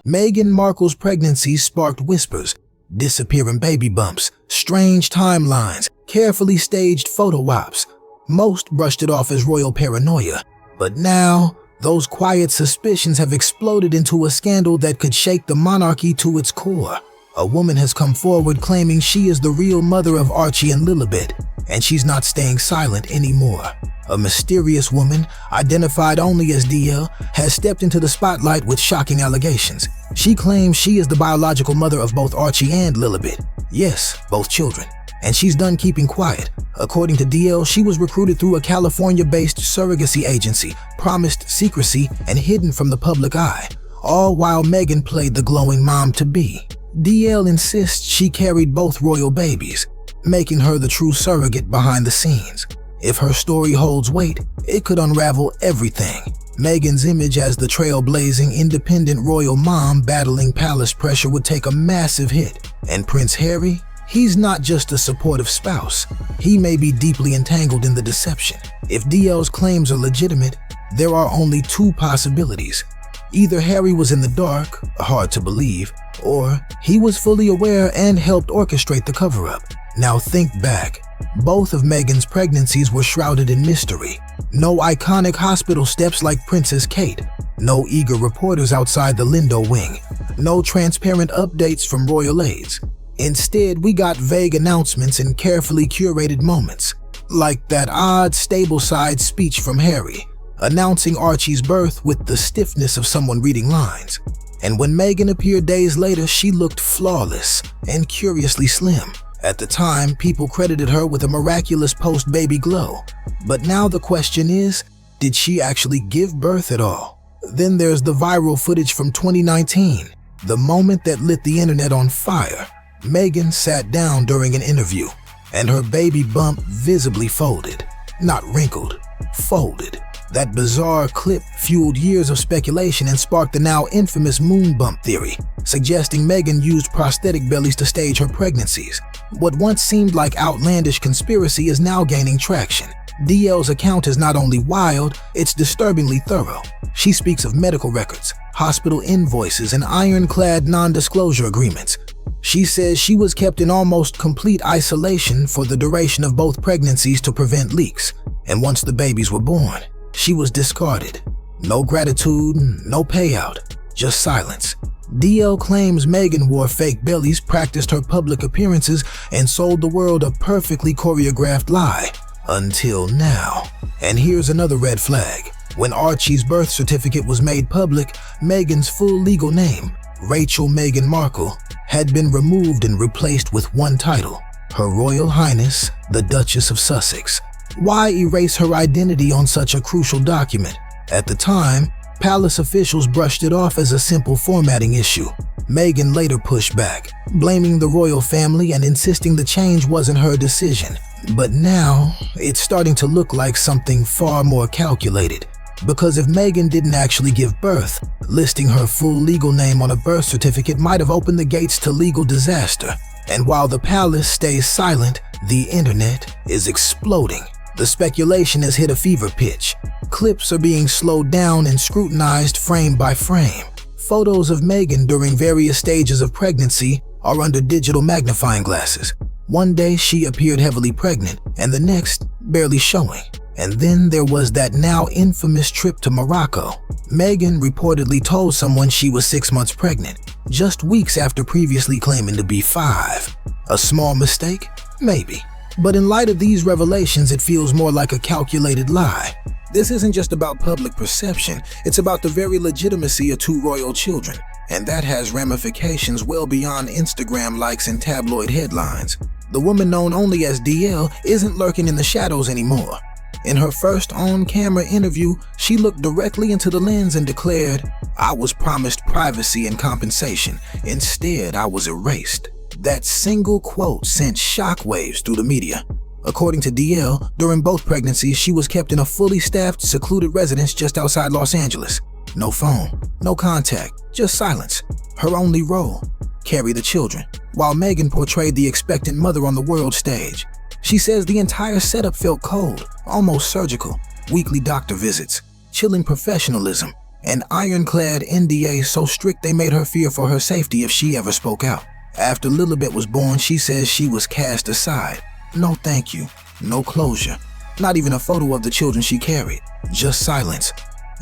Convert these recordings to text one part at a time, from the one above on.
Meghan Markle's pregnancy sparked whispers, disappearing baby bumps, strange timelines, carefully staged photo ops. Most brushed it off as royal paranoia, but now those quiet suspicions have exploded into a scandal that could shake the monarchy to its core. A woman has come forward claiming she is the real mother of Archie and Lilibet, and she's not staying silent anymore. A mysterious woman, identified only as DL, has stepped into the spotlight with shocking allegations. She claims she is the biological mother of both Archie and Lilibet. Yes, both children. And she's done keeping quiet. According to DL, she was recruited through a California-based surrogacy agency, promised secrecy, and hidden from the public eye, all while Meghan played the glowing mom-to-be. DL insists she carried both royal babies, making her the true surrogate behind the scenes. If her story holds weight, it could unravel everything. Meghan's image as the trailblazing, independent royal mom battling palace pressure would take a massive hit. And Prince Harry? He's not just a supportive spouse. He may be deeply entangled in the deception. If DL's claims are legitimate, there are only two possibilities. Either Harry was in the dark, hard to believe, or he was fully aware and helped orchestrate the cover-up. Now think back. Both of Meghan's pregnancies were shrouded in mystery. No iconic hospital steps like Princess Kate. No eager reporters outside the Lindo wing. No transparent updates from royal aides. Instead, we got vague announcements and carefully curated moments, like that odd stable-side speech from Harry, announcing Archie's birth with the stiffness of someone reading lines. And when Meghan appeared days later, she looked flawless and curiously slim. At the time, people credited her with a miraculous post-baby glow. But now the question is, did she actually give birth at all? Then there's the viral footage from 2019, the moment that lit the internet on fire. Meghan sat down during an interview, and her baby bump visibly folded. Not wrinkled, folded. That bizarre clip fueled years of speculation and sparked the now infamous moon bump theory, suggesting Meghan used prosthetic bellies to stage her pregnancies. What once seemed like outlandish conspiracy is now gaining traction. DL's account is not only wild, it's disturbingly thorough. She speaks of medical records, hospital invoices, and ironclad non-disclosure agreements. She says she was kept in almost complete isolation for the duration of both pregnancies to prevent leaks, and once the babies were born, she was discarded. No gratitude, no payout, just silence. DL claims Meghan wore fake bellies, practiced her public appearances, and sold the world a perfectly choreographed lie. Until now. And here's another red flag. When Archie's birth certificate was made public, Meghan's full legal name, Rachel Meghan Markle, had been removed and replaced with one title, Her Royal Highness, the Duchess of Sussex. Why erase her identity on such a crucial document? At the time, palace officials brushed it off as a simple formatting issue. Meghan later pushed back, blaming the royal family and insisting the change wasn't her decision. But now, it's starting to look like something far more calculated. Because if Meghan didn't actually give birth, listing her full legal name on a birth certificate might have opened the gates to legal disaster. And while the palace stays silent, the internet is exploding. The speculation has hit a fever pitch. Clips are being slowed down and scrutinized frame by frame. Photos of Meghan during various stages of pregnancy are under digital magnifying glasses. One day she appeared heavily pregnant, and the next barely showing. And then there was that now infamous trip to Morocco. Meghan reportedly told someone she was 6 months pregnant, just weeks after previously claiming to be 5. A small mistake? Maybe. But in light of these revelations, it feels more like a calculated lie. This isn't just about public perception, it's about the very legitimacy of two royal children. And that has ramifications well beyond Instagram likes and tabloid headlines. The woman known only as DL isn't lurking in the shadows anymore. In her first on-camera interview, she looked directly into the lens and declared, "I was promised privacy and compensation. Instead, I was erased." That single quote sent shockwaves through the media. According to DL, during both pregnancies, she was kept in a fully staffed, secluded residence just outside Los Angeles. No phone, no contact, just silence. Her only role, carry the children, while Meghan portrayed the expectant mother on the world stage. She says the entire setup felt cold, almost surgical. Weekly doctor visits, chilling professionalism, An ironclad NDA so strict they made her fear for her safety if she ever spoke out. After Lilibet was born, she says she was cast aside. No thank you, no closure, not even a photo of the children she carried, just silence,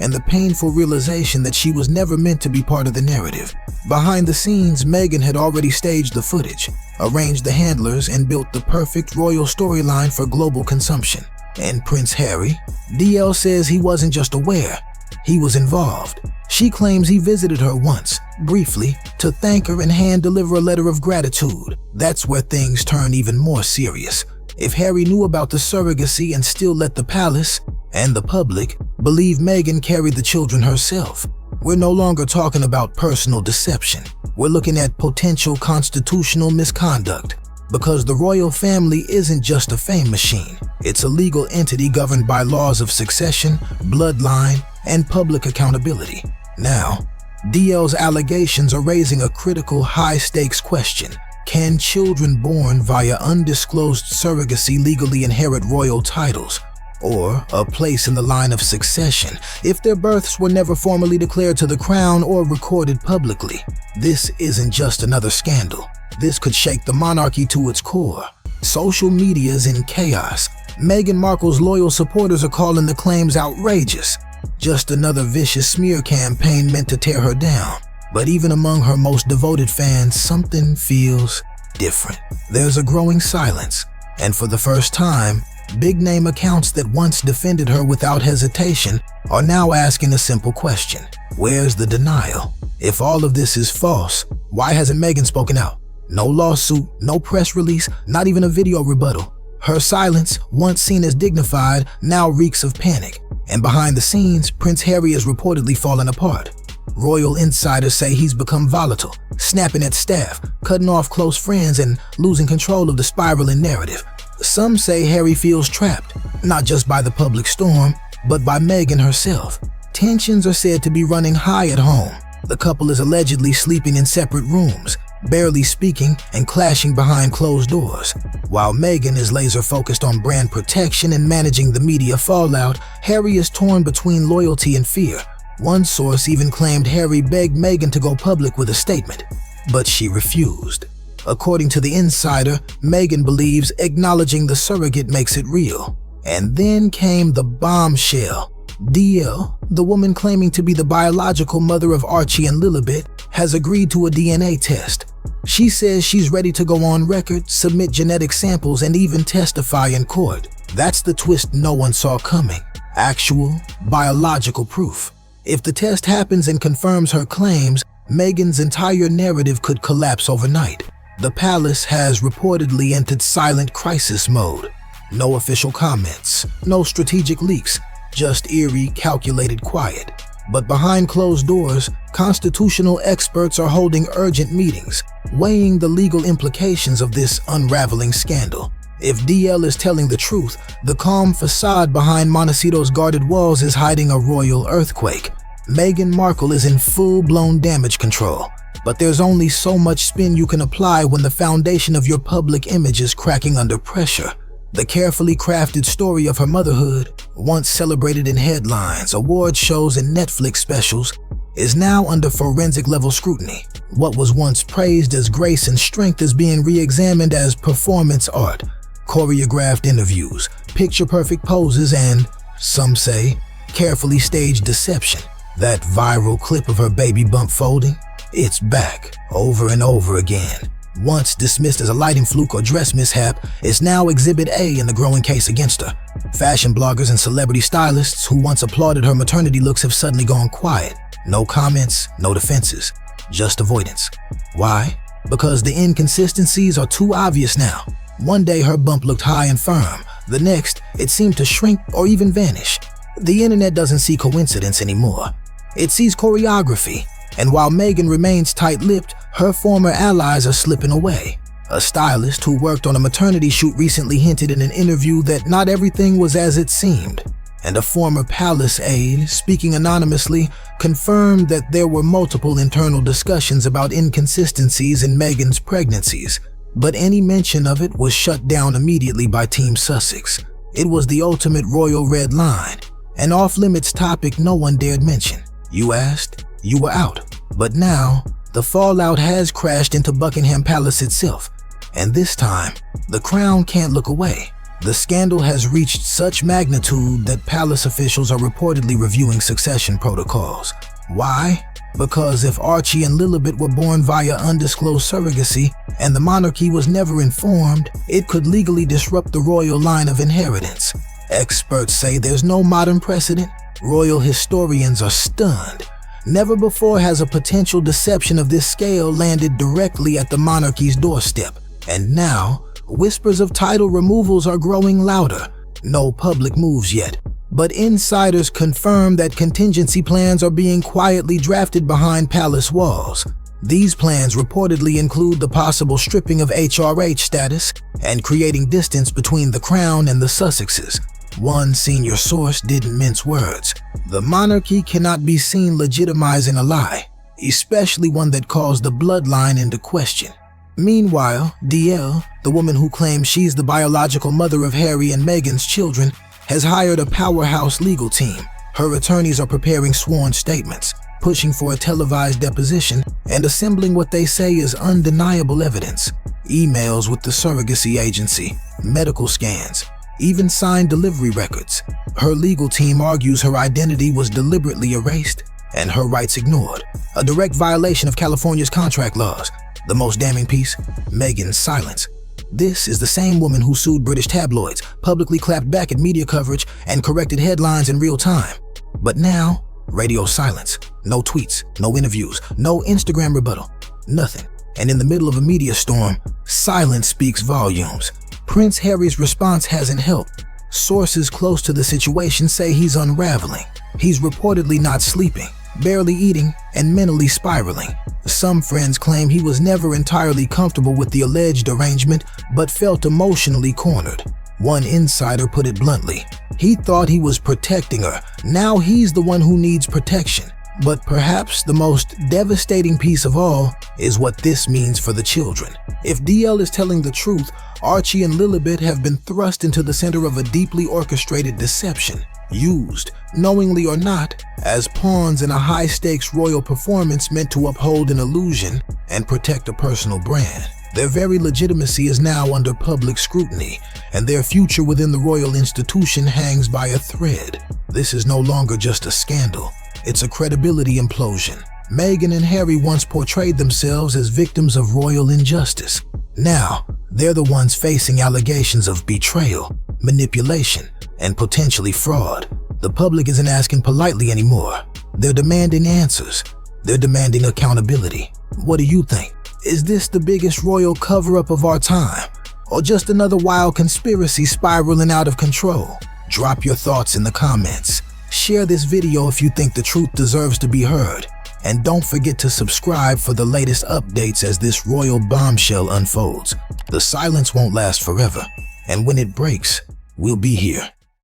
and the painful realization that she was never meant to be part of the narrative. Behind the scenes, Meghan had already staged the footage, arranged the handlers, and built the perfect royal storyline for global consumption. And Prince Harry? DL says he wasn't just aware, he was involved. She claims he visited her once, briefly, to thank her and hand-deliver a letter of gratitude. That's where things turn even more serious. If Harry knew about the surrogacy and still let the palace and the public believe Meghan carried the children herself, we're no longer talking about personal deception. We're looking at potential constitutional misconduct. Because the royal family isn't just a fame machine. It's a legal entity governed by laws of succession, bloodline, and public accountability. Now, DL's allegations are raising a critical, high-stakes question. Can children born via undisclosed surrogacy legally inherit royal titles or a place in the line of succession if their births were never formally declared to the crown or recorded publicly? This isn't just another scandal. This could shake the monarchy to its core. Social media's in chaos. Meghan Markle's loyal supporters are calling the claims outrageous. Just another vicious smear campaign meant to tear her down. But even among her most devoted fans, something feels different. There's a growing silence, and for the first time, big-name accounts that once defended her without hesitation are now asking a simple question. Where's the denial? If all of this is false, why hasn't Meghan spoken out? No lawsuit, no press release, not even a video rebuttal. Her silence, once seen as dignified, now reeks of panic. And behind the scenes, Prince Harry is reportedly falling apart. Royal insiders say he's become volatile, snapping at staff, cutting off close friends, and losing control of the spiraling narrative. Some say Harry feels trapped, not just by the public storm, but by Meghan herself. Tensions are said to be running high at home. The couple is allegedly sleeping in separate rooms, barely speaking and clashing behind closed doors. While Meghan is laser-focused on brand protection and managing the media fallout, Harry is torn between loyalty and fear. One source even claimed Harry begged Meghan to go public with a statement, but she refused. According to the insider, Meghan believes acknowledging the surrogate makes it real. And then came the bombshell. DL, the woman claiming to be the biological mother of Archie and Lilibet, has agreed to a DNA test. She says she's ready to go on record, submit genetic samples, and even testify in court. That's the twist no one saw coming. Actual, biological proof. If the test happens and confirms her claims, Meghan's entire narrative could collapse overnight. The palace has reportedly entered silent crisis mode. No official comments, no strategic leaks, just eerie, calculated quiet. But behind closed doors, constitutional experts are holding urgent meetings, weighing the legal implications of this unraveling scandal. If DL is telling the truth, the calm facade behind Montecito's guarded walls is hiding a royal earthquake. Meghan Markle is in full-blown damage control. But there's only so much spin you can apply when the foundation of your public image is cracking under pressure. The carefully crafted story of her motherhood, once celebrated in headlines, award shows, and Netflix specials, is now under forensic-level scrutiny. What was once praised as grace and strength is being re-examined as performance art, choreographed interviews, picture-perfect poses, and, some say, carefully staged deception. That viral clip of her baby bump folding? It's back, over and over again. Once dismissed as a lighting fluke or dress mishap, it's now Exhibit A in the growing case against her. Fashion bloggers and celebrity stylists who once applauded her maternity looks have suddenly gone quiet. No comments, no defenses, just avoidance. Why? Because the inconsistencies are too obvious now. One day her bump looked high and firm. The next, it seemed to shrink or even vanish. The internet doesn't see coincidence anymore. It sees choreography. And while Meghan remains tight-lipped, her former allies are slipping away. A stylist who worked on a maternity shoot recently hinted in an interview that not everything was as it seemed. And a former palace aide, speaking anonymously, confirmed that there were multiple internal discussions about inconsistencies in Meghan's pregnancies. But any mention of it was shut down immediately by Team Sussex. It was the ultimate royal red line, an off-limits topic no one dared mention. You asked, you were out. But now, the fallout has crashed into Buckingham Palace itself. And this time, the crown can't look away. The scandal has reached such magnitude that palace officials are reportedly reviewing succession protocols. Why? Because if Archie and Lilibet were born via undisclosed surrogacy and the monarchy was never informed, it could legally disrupt the royal line of inheritance. Experts say there's no modern precedent. Royal historians are stunned. Never before has a potential deception of this scale landed directly at the monarchy's doorstep. And now, whispers of title removals are growing louder. No public moves yet, but insiders confirm that contingency plans are being quietly drafted behind palace walls. These plans reportedly include the possible stripping of HRH status and creating distance between the crown and the Sussexes. One senior source didn't mince words. The monarchy cannot be seen legitimizing a lie, especially one that calls the bloodline into question. Meanwhile, DL, the woman who claims she's the biological mother of Harry and Meghan's children, has hired a powerhouse legal team. Her attorneys are preparing sworn statements, pushing for a televised deposition, and assembling what they say is undeniable evidence. Emails with the surrogacy agency, medical scans, even signed delivery records. Her legal team argues her identity was deliberately erased and her rights ignored, a direct violation of California's contract laws. The most damning piece, Meghan's silence. This is the same woman who sued British tabloids, publicly clapped back at media coverage, and corrected headlines in real time. But now, radio silence. No tweets, no interviews, no Instagram rebuttal, nothing. And in the middle of a media storm, silence speaks volumes. Prince Harry's response hasn't helped. Sources close to the situation say he's unraveling. He's reportedly not sleeping, barely eating, and mentally spiraling. Some friends claim he was never entirely comfortable with the alleged arrangement, but felt emotionally cornered. One insider put it bluntly. He thought he was protecting her. Now he's the one who needs protection. But perhaps the most devastating piece of all is what this means for the children. If DL is telling the truth, Archie and Lilibet have been thrust into the center of a deeply orchestrated deception, used, knowingly or not, as pawns in a high-stakes royal performance meant to uphold an illusion and protect a personal brand. Their very legitimacy is now under public scrutiny, and their future within the royal institution hangs by a thread. This is no longer just a scandal. It's a credibility implosion. Meghan and Harry once portrayed themselves as victims of royal injustice. Now, they're the ones facing allegations of betrayal, manipulation, and potentially fraud. The public isn't asking politely anymore. They're demanding answers. They're demanding accountability. What do you think? Is this the biggest royal cover-up of our time? Or just another wild conspiracy spiraling out of control? Drop your thoughts in the comments. Share this video if you think the truth deserves to be heard. And don't forget to subscribe for the latest updates as this royal bombshell unfolds. The silence won't last forever, and when it breaks, we'll be here.